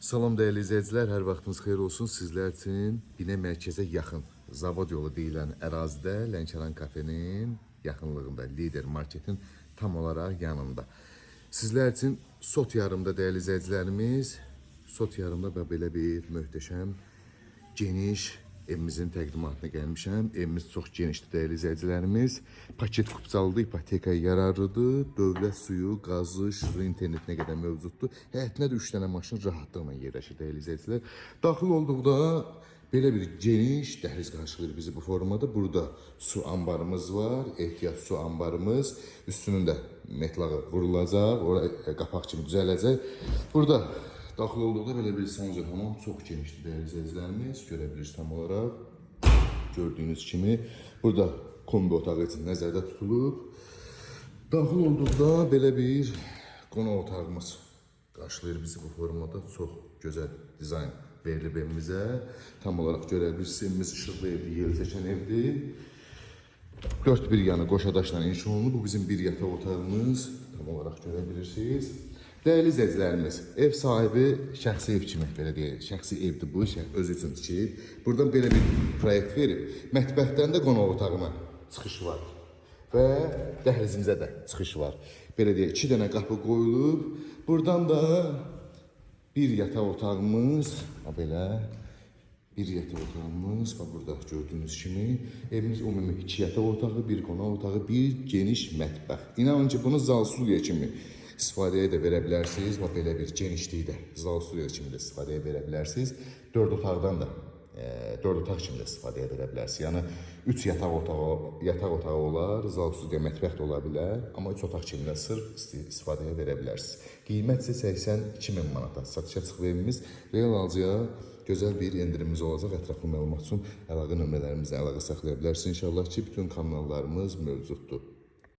Salam dəyərli izləyicilər, hər vaxtınız xeyir olsun. Sizlər üçün Binə mərkəzə yaxın, Zavod yolu deyilən ərazidə Lənkəran kafenin yaxınlığında, Lider marketin tam olaraq yanında. Sizlər üçün Sot yarımda dəyərli izləyicilərimiz, Sot yarımda və belə bir möhtəşəm, geniş evimizin təqdimatına gəlmişəm. Evimiz çox genişdir dəyərli izləyicilərimiz. Paket kupçalıdır, ipotekaya yararlıdır. Dövlət suyu, qazı, şırı, internetinə qədər mövcuddur. Həyətinə də 3 dənə maşın rahatlıqla yerləşir dəyərli izləyicilər. Daxil olduqda belə bir geniş dəhliz qarşılayır bizi bu formada. Burada su ambarımız var, ehtiyat su ambarımız. Üstünün də metlağı vurulacaq, oraya qapaq kimi düzələcək. Burada daxil olduqda belə bir sancı hamam çox genişdir dəyərli izləyicilərimiz. Görə bilirsiniz tam olaraq. Gördüyünüz kimi burada kombi otağı üçün nəzərdə tutulub. Daxil olduqda belə bir qonaq otağımız qarşılayır bizi bu formada. Çox gözəl dizayn verilib evimizə. Tam olaraq görə bilirsiniz, evimiz işıqlı evdir, yel çəkən evdir. 4 bir yanı qoşadaşla inşa olunub. Bu bizim bir yataq otağımız. Tam olaraq görə bilirsiniz. Dəyərli izləyicilərimiz, ev sahibi şəxsi ev kimi, belə deyək, şəxsi evdir bu, özü üçün tikib. Buradan belə bir proyekt verib. Mətbəxdən də qonaq otağına çıxış var və dəhlizimizə də çıxış var. Belə deyək, 2 dənə qapı qoyulub. Buradan da bir yataq otağımız, belə bir yataq otağımız var burada gördüyünüz kimi. Evimiz ümumi 2 yataq otağı, bir qonaq otağı, bir geniş mətbəx. İnanın ki, bunu zal studiya kimi istifadəyə də verə bilərsiniz. Belə bir genişlikdə zal studiya kimi də istifadəyə verə bilərsiniz. 4 otaqdan da 4 otaq kimi də istifadəyə verə bilərsiniz. Yəni 3 yataq otağı olar, zal studiya mətbəx də ola bilər, amma 3 otaq kimi də sırf istifadəyə verə bilərsiniz. Qiymət isə 82.000 manata satışa çıxıb evimiz. Real alıcıya gözəl bir endirimimiz olacaq. Ətraflı məlumat üçün əlaqə nömrələrimizlə əlaqə saxlaya bilərsiniz. İnşallah ki, bütün kanallarımız mövcuddur.